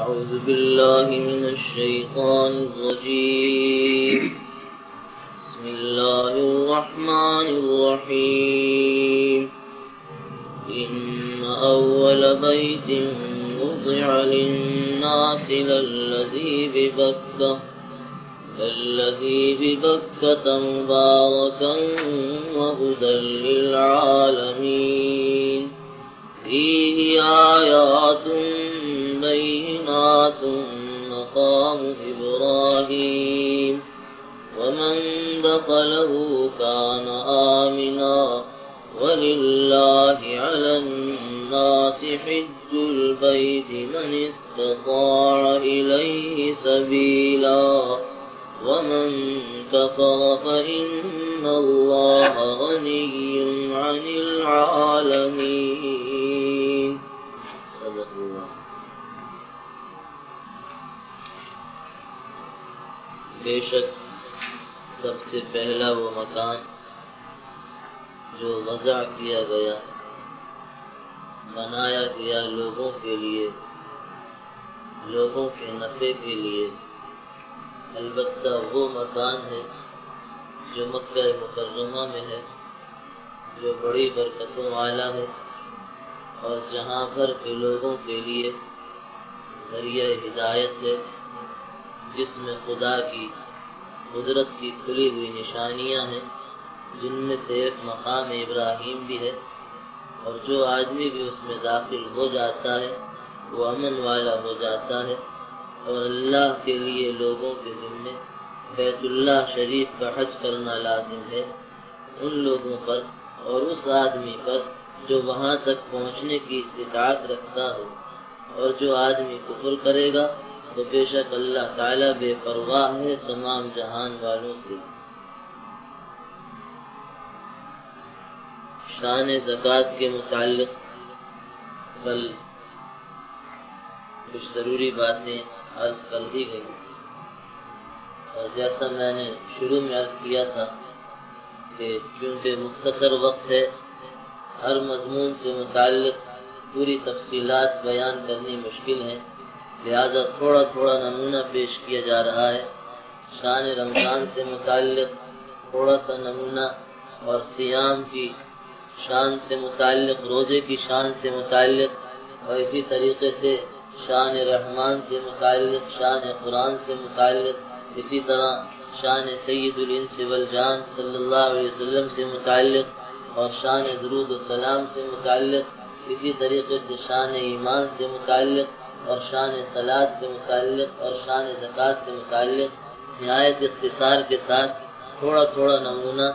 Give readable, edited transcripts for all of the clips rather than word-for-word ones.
أعوذ بالله من الشيطان الرجيم. بسم الله الرحمن الرحيم. إن أول بيت وضع للناس للذي ببكة مباركا وهدى للعالمين فيه آيات بينات مقام إبراهيم ومن دخله كان آمنا ولله على الناس حج البيت من استطاع إليه سبيلا ومن كفر فإن الله غني عن العالمين. صدق الله. بے شک سب سے پہلا وہ مکان جو وضع کیا گیا، بنایا گیا لوگوں کے لیے، لوگوں کے نفع کے لیے، البتہ وہ مکان ہے جو مکہ مکرمہ میں ہے، جو بڑی برکتوں والا ہے اور جہاں بھر کے لوگوں کے لیے ذریعہ ہدایت ہے، جس میں خدا کی قدرت کی کھلی ہوئی نشانیاں ہیں، جن میں سے ایک مقام ابراہیم بھی ہے، اور جو آدمی بھی اس میں داخل ہو جاتا ہے وہ امن والا ہو جاتا ہے، اور اللہ کے لیے لوگوں کے ذمے بیت اللہ شریف کا حج کرنا لازم ہے ان لوگوں پر اور اس آدمی پر جو وہاں تک پہنچنے کی استطاعت رکھتا ہو، اور جو آدمی کفر کرے گا تو بے شک اللہ تعالیٰ بے پرواہ ہے تمام جہان والوں سے۔ شان زکوٰۃ کے متعلق کل کچھ ضروری باتیں عرض کر دی گئی، اور جیسا میں نے شروع میں عرض کیا تھا کہ کیونکہ مختصر وقت ہے، ہر مضمون سے متعلق پوری تفصیلات بیان کرنی مشکل ہے، لہذا تھوڑا تھوڑا نمونہ پیش کیا جا رہا ہے۔ شان رمضان سے متعلق تھوڑا سا نمونہ، اور صیام کی شان سے متعلق، روزے کی شان سے متعلق، اور اسی طریقے سے شان رحمان سے متعلق، شان قرآن سے متعلق، اسی طرح شان سید الانس والجان صلی اللہ علیہ وسلم سے متعلق، اور شان درود و سلام سے متعلق، اسی طریقے سے شان ایمان سے متعلق، اور شان صلاۃ سے متعلق، اور شان زکوٰۃ سے متعلق نہایت اختصار کے ساتھ تھوڑا تھوڑا نمونہ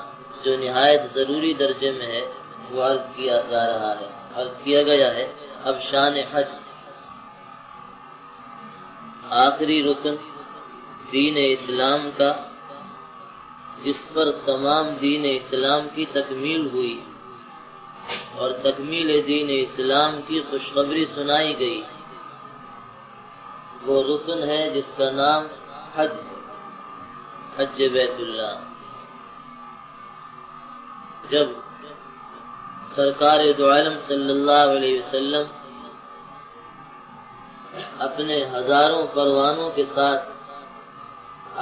جو نہایت ضروری درجے میں ہے وہ عرض کیا جا رہا ہے، عرض کیا گیا ہے۔ اب شان حج، آخری رکن دین اسلام کا، جس پر تمام دین اسلام کی تکمیل ہوئی اور تکمیل دین اسلام کی خوشخبری سنائی گئی، وہ رکن ہے جس کا نام حج، حج بیت اللہ۔ جب سرکار دو عالم صلی اللہ علیہ وسلم اپنے ہزاروں پروانوں کے ساتھ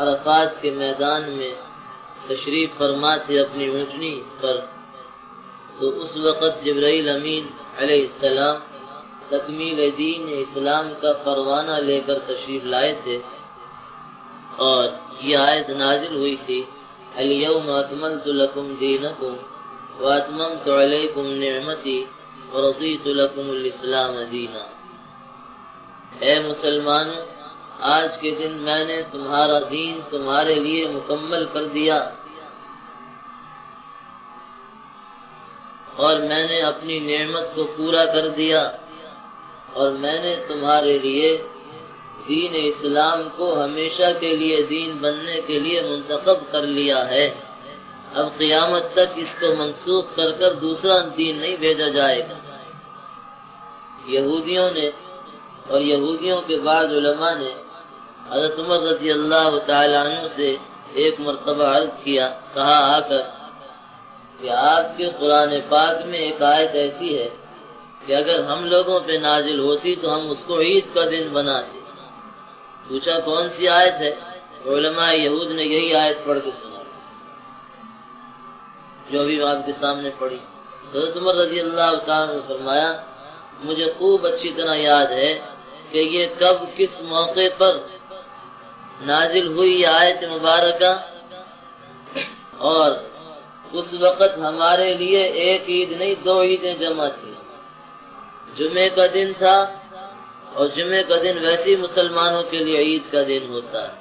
عرفات کے میدان میں تشریف فرما تھے اپنی اونٹنی پر، تو اس وقت جبرائیل امین علیہ السلام تکمیل دین اسلام کا پروانہ لے کر تشریف لائے تھے، اور یہ آیت نازل ہوئی تھی، الیوم اکملت لکم دینکم واتممت علیکم نعمتی ورضیت لکم الاسلام دینا۔ اے مسلمانوں، آج کے دن میں نے تمہارا دین تمہارے لیے مکمل کر دیا، اور میں نے اپنی نعمت کو پورا کر دیا، اور میں نے تمہارے لیے دین اسلام کو ہمیشہ کے لیے دین بننے کے لیے منتخب کر لیا ہے۔ اب قیامت تک اس کو منسوخ کر کر دوسرا دین نہیں بھیجا جائے گا۔ یہودیوں نے اور یہودیوں کے بعض علماء نے حضرت عمر رضی اللہ تعالیٰ عنہ سے ایک مرتبہ عرض کیا، کہا آ کر کہ آپ کے قرآن پاک میں ایک آیت ایسی ہے کہ اگر ہم لوگوں پہ نازل ہوتی تو ہم اس کو عید کا دن بناتے، پوچھا کون سی آیت ہے؟ علماء یہود نے یہی آیت پڑھ کے سنا جو ابھی آپ کے سامنے پڑھی۔ حضرت عمر رضی اللہ تعالیٰ نے فرمایا مجھے خوب اچھی طرح یاد ہے کہ یہ کب کس موقع پر نازل ہوئی یہ آیت مبارکہ، اور اس وقت ہمارے لیے ایک عید نہیں 2 عیدیں جمع تھی۔ جمعے کا دن تھا، اور جمعے کا دن ویسے مسلمانوں کے لیے عید کا دن ہوتا ہے،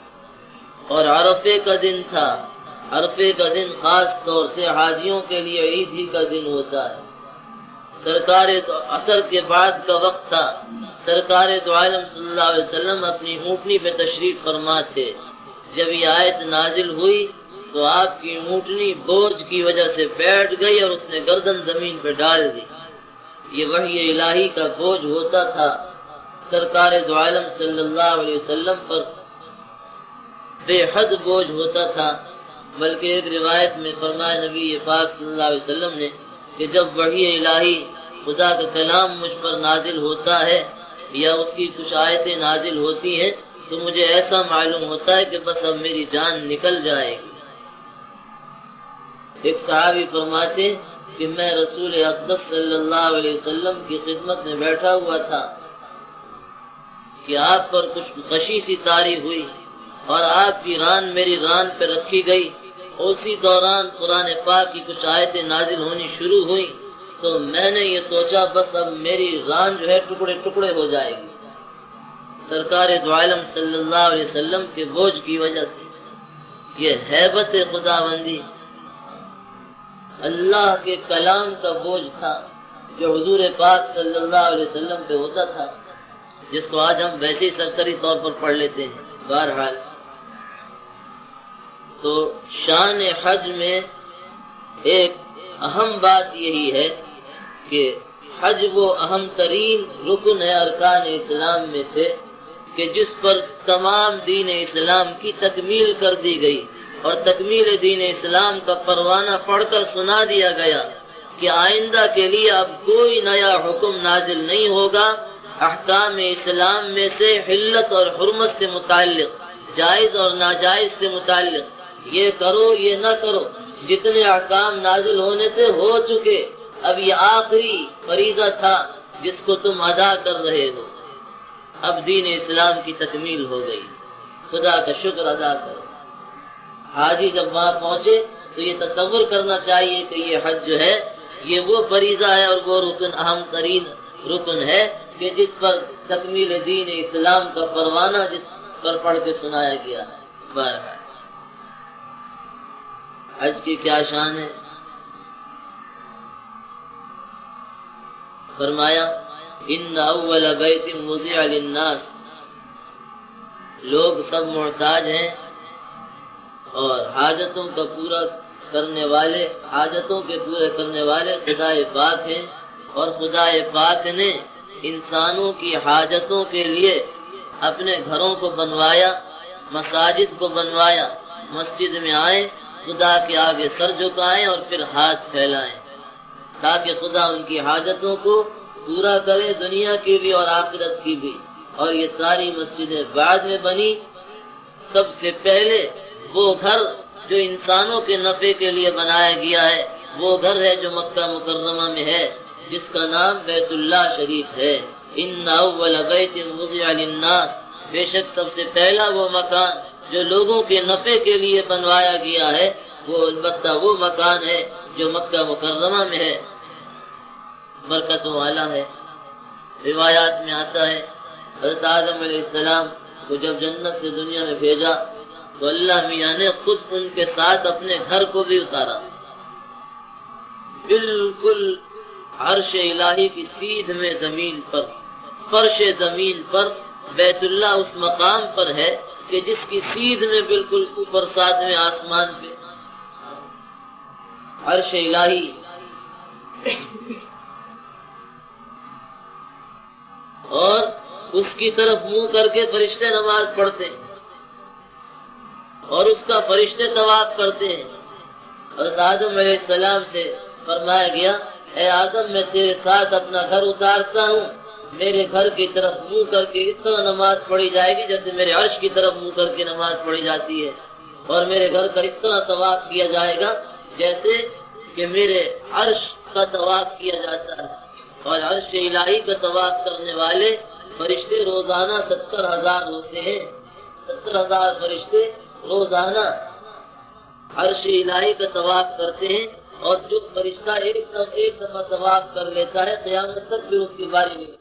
اور عرفے کا دن تھا۔ عرفے کا دن خاص طور سے حاجیوں کے لیے عید ہی کا دن ہوتا ہے۔ سرکار عصر کے بعد کا وقت تھا، سرکار دو عالم صلی اللہ علیہ وسلم اپنی اونٹنی پہ تشریف فرما تھے۔ جب یہ آیت نازل ہوئی تو آپ کی اونٹنی بوجھ کی وجہ سے بیٹھ گئی اور اس نے گردن زمین پہ ڈال دی۔ یہ وحی الہی کا بوجھ ہوتا تھا سرکار دو عالم صلی اللہ علیہ وسلم پر، بے حد بوجھ ہوتا تھا۔ بلکہ ایک روایت میں فرمایا نبی پاک صلی اللہ علیہ وسلم نے کہ جب وحی الہی خدا کا کلام مجھ پر نازل ہوتا ہے یا اس کی کچھ آیتیں نازل ہوتی ہیں تو مجھے ایسا معلوم ہوتا ہے کہ بس اب میری جان نکل جائے گی۔ ایک صحابی فرماتے کہ میں رسول اقدس صلی اللہ علیہ وسلم کی خدمت میں بیٹھا ہوا تھا کہ آپ پر کچھ غشی سی طاری ہوئی اور آپ کی ران میری ران پہ رکھی گئی۔ اسی دوران قرآن پاک کی کچھ آیتیں نازل ہونی شروع ہوئی تو میں نے یہ سوچا بس اب میری ران جو ہے ٹکڑے ٹکڑے ہو جائے گی، سرکار دو عالم صلی اللہ علیہ وسلم کے بوجھ کی وجہ سے۔ یہ ہیبت خداوندی اللہ کے کلام کا بوجھ تھا جو حضور پاک صلی اللہ علیہ وسلم پہ ہوتا تھا، جس کو آج ہم ویسے ہی سرسری طور پر پڑھ لیتے ہیں۔ بہرحال تو شان حج میں ایک اہم بات یہی ہے کہ حج وہ اہم ترین رکن ہے ارکان اسلام میں سے کہ جس پر تمام دین اسلام کی تکمیل کر دی گئی، اور تکمیل دین اسلام کا پروانہ پڑھ کر سنا دیا گیا کہ آئندہ کے لیے اب کوئی نیا حکم نازل نہیں ہوگا۔ احکام اسلام میں سے حلت اور حرمت سے متعلق، جائز اور ناجائز سے متعلق، یہ کرو یہ نہ کرو، جتنے احکام نازل ہونے تھے ہو چکے، اب یہ آخری فریضہ تھا جس کو تم ادا کر رہے ہو۔ اب دین اسلام کی تکمیل ہو گئی، خدا کا شکر ادا کرو۔ حاجی جب وہاں پہنچے تو یہ تصور کرنا چاہیے کہ یہ حج جو ہے یہ وہ فریضہ ہے اور وہ رکن، اہم ترین رکن ہے کہ جس پر تکمیل دین اسلام کا پروانہ جس پر پڑھ کے سنایا گیا ہے۔ بہرحال حج کی کیا شان ہے؟ فرمایا ان اول بیت وضع للناس، لوگ سب محتاج ہیں اور حاجتوں کا پورا کرنے والے، حاجتوں کے پورے کرنے والے خدا پاک ہیں، اور خدا پاک نے انسانوں کی حاجتوں کے لیے اپنے گھروں کو بنوایا، مساجد کو بنوایا۔ مسجد میں آئیں، خدا کے آگے سر جھکائیں اور پھر ہاتھ پھیلائیں تاکہ خدا ان کی حاجتوں کو پورا کرے، دنیا کی بھی اور آخرت کی بھی۔ اور یہ ساری مسجدیں بعد میں بنی، سب سے پہلے وہ گھر جو انسانوں کے نفع کے لیے بنایا گیا ہے وہ گھر ہے جو مکہ مکرمہ میں ہے، جس کا نام بیت اللہ شریف ہے۔ ان اول بیت وضع للناس، بے شک سب سے پہلا وہ مکان جو لوگوں کے نفع کے لیے بنوایا گیا ہے وہ البتہ وہ مکان ہے جو مکہ مکرمہ میں ہے، برکتوں والا ہے۔ روایات میں آتا ہے حضرت آدم علیہ السلام کو جب جنت سے دنیا میں بھیجا تو اللہ میاں نے خود ان کے ساتھ اپنے گھر کو بھی اتارا، بالکل عرش الہی کی سیدھ میں زمین پر، فرش زمین پر بیت اللہ اس مقام پر ہے کہ جس کی سیدھ میں بالکل اوپر 7ویں آسمان پہ عرش الہی۔ اور اس کی طرف منہ کر کے فرشتے نماز پڑھتے ہیں اور اس کا فرشتے طواف کرتے ہیں۔ حضرت آدم علیہ السلام سے فرمایا گیا اے آدم میں تیرے ساتھ اپنا گھر اتارتا ہوں، میرے گھر کی طرف منہ کر کے اس طرح نماز پڑھی جائے گی جیسے میرے عرش کی طرف منہ کر کے نماز پڑھی جاتی ہے، اور میرے گھر کا اس طرح طواف کیا جائے گا جیسے کہ میرے عرش کا طواف کیا جاتا ہے۔ اور عرش الہی کا طواف کرنے والے فرشتے روزانہ 70,000 ہوتے ہیں، 70,000 فرشتے روزانہ عرش الہی کا طواف کرتے ہیں، اور جو فرشتہ ایک دفعہ طواف کر لیتا ہے قیامت تک پھر اس کی باری نہیں۔